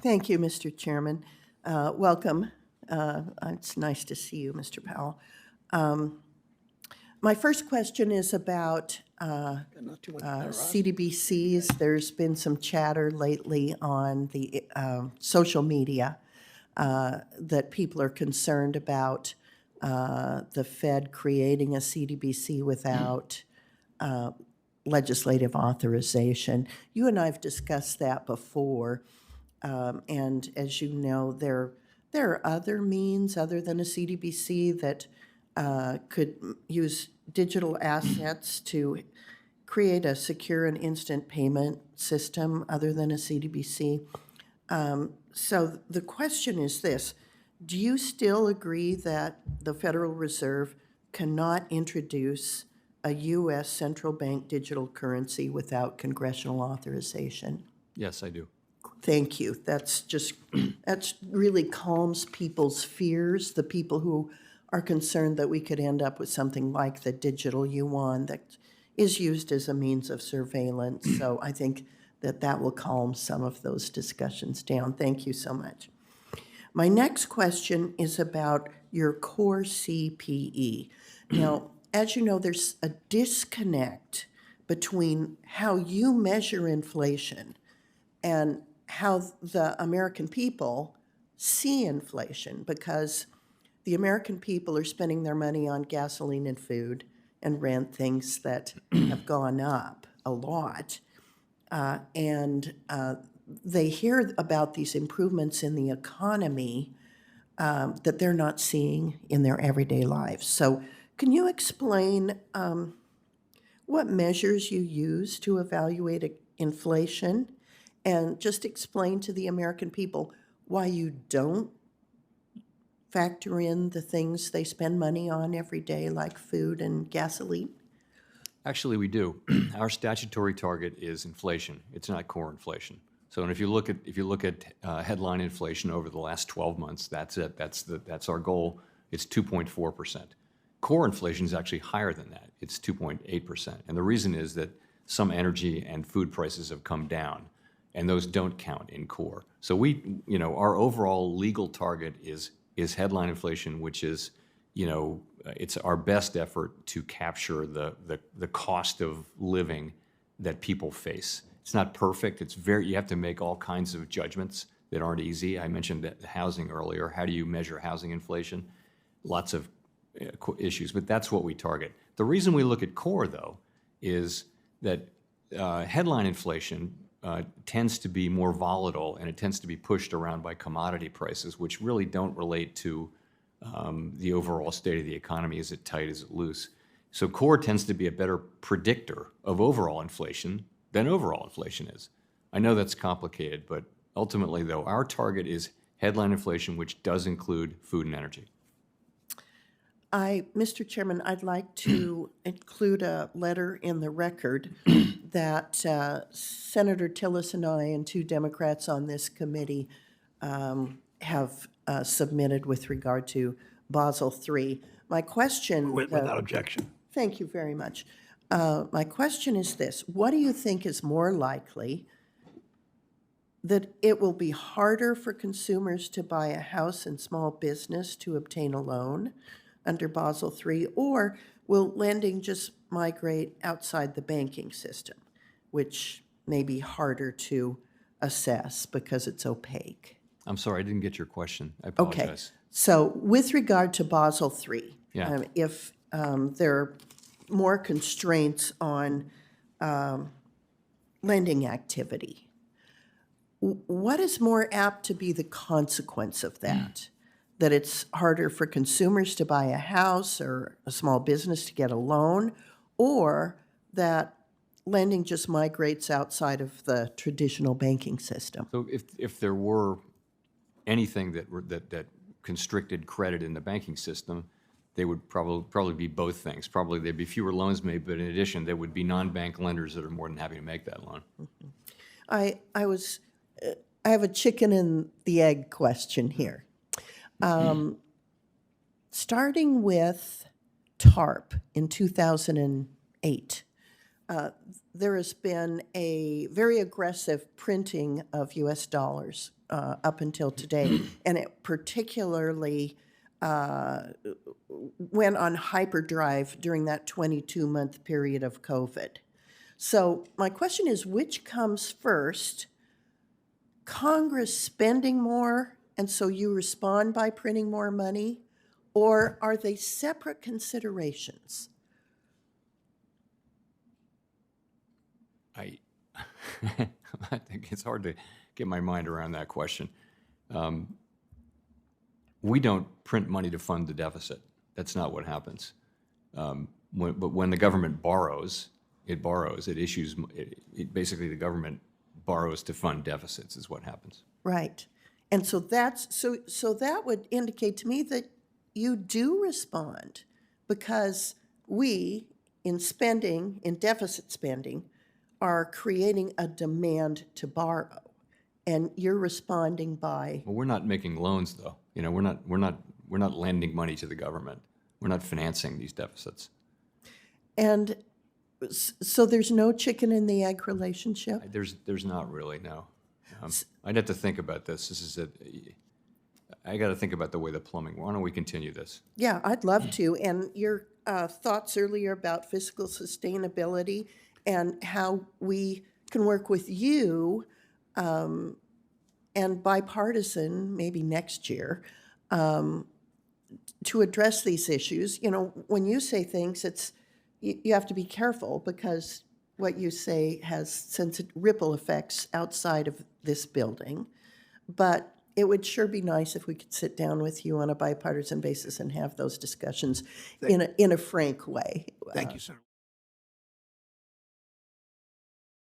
Thank you, Mr. Chairman. Welcome. It's nice to see you, Mr. Powell. My first question is about Not too much there, Ross. CDBCs. There's been some chatter lately on the social media that people are concerned about the Fed creating a CDBC without legislative authorization. You and I have discussed that before, and as you know, there are other means other than a CDBC that could use digital assets to create a secure and instant payment system other than a CDBC. So the question is this: do you still agree that the Federal Reserve cannot introduce a U.S. central bank digital currency without congressional authorization? Yes, I do. Thank you. That's really calms people's fears, the people who are concerned that we could end up with something like the digital yuan that is used as a means of surveillance. So I think that will calm some of those discussions down. Thank you so much. My next question is about your core CPE. Now, as you know, there's a disconnect between how you measure inflation and how the American people see inflation, because the American people are spending their money on gasoline and food and rent, things that have gone up a lot. And they hear about these improvements in the economy that they're not seeing in their everyday lives. So can you explain what measures you use to evaluate inflation, and just explain to the American people why you don't factor in the things they spend money on every day, like food and gasoline? Actually, we do. Our statutory target is inflation. It's not core inflation. So, and if you look at headline inflation over the last 12 months, that's it. That's our goal. It's 2.4%. Core inflation is actually higher than that. It's 2.8%. And the reason is that some energy and food prices have come down, and those don't count in core. So our overall legal target is headline inflation, which is, it's our best effort to capture the cost of living that people face. It's not perfect. You have to make all kinds of judgments that aren't easy. I mentioned that housing earlier. How do you measure housing inflation? Lots of issues, but that's what we target. The reason we look at core, though, is that headline inflation tends to be more volatile, and it tends to be pushed around by commodity prices, which really don't relate to the overall state of the economy. Is it tight? Is it loose? So core tends to be a better predictor of overall inflation than overall inflation is. I know that's complicated, but ultimately, though, our target is headline inflation, which does include food and energy. Mr. Chairman, I'd like to include a letter in the record that Senator Tillis and I and two Democrats on this committee have submitted with regard to Basel III. My question... Without objection. Thank you very much. My question is this: what do you think is more likely, that it will be harder for consumers to buy a house and small business to obtain a loan under Basel III, or will lending just migrate outside the banking system, which may be harder to assess because it's opaque? I'm sorry, I didn't get your question. I apologize. Okay. So with regard to Basel III, Yeah. If there are more constraints on lending activity, what is more apt to be the consequence of that? That it's harder for consumers to buy a house or a small business to get a loan, or that lending just migrates outside of the traditional banking system? So if there were anything that constricted credit in the banking system, they would probably be both things. Probably there'd be fewer loans made, but in addition, there would be non-bank lenders that are more than happy to make that loan. I have a chicken and the egg question here. Starting with TARP in 2008, there has been a very aggressive printing of U.S. dollars up until today, and it particularly went on hyperdrive during that 22-month period of COVID. So my question is, which comes first? Congress spending more, and so you respond by printing more money, or are they separate considerations? I think it's hard to get my mind around that question. We don't print money to fund the deficit. That's not what happens. But when the government borrows, it issues, basically the government borrows to fund deficits is what happens. Right. And so that's, so that would indicate to me that you do respond, because we, in spending, in deficit spending, are creating a demand to borrow. And you're responding by, Well, we're not making loans, though. You know, we're not lending money to the government. We're not financing these deficits. and so there's no chicken and the egg relationship? There's not really, no. I'd have to think about this. I got to think about the way the plumbing. Why don't we continue this? Yeah, I'd love to. And your thoughts earlier about fiscal sustainability and how we can work with you and bipartisan, maybe next year, to address these issues. You know, when you say things, you have to be careful, because what you say has ripple effects outside of this building. But it would sure be nice if we could sit down with you on a bipartisan basis and have those discussions in a frank way. Thank you, Senator.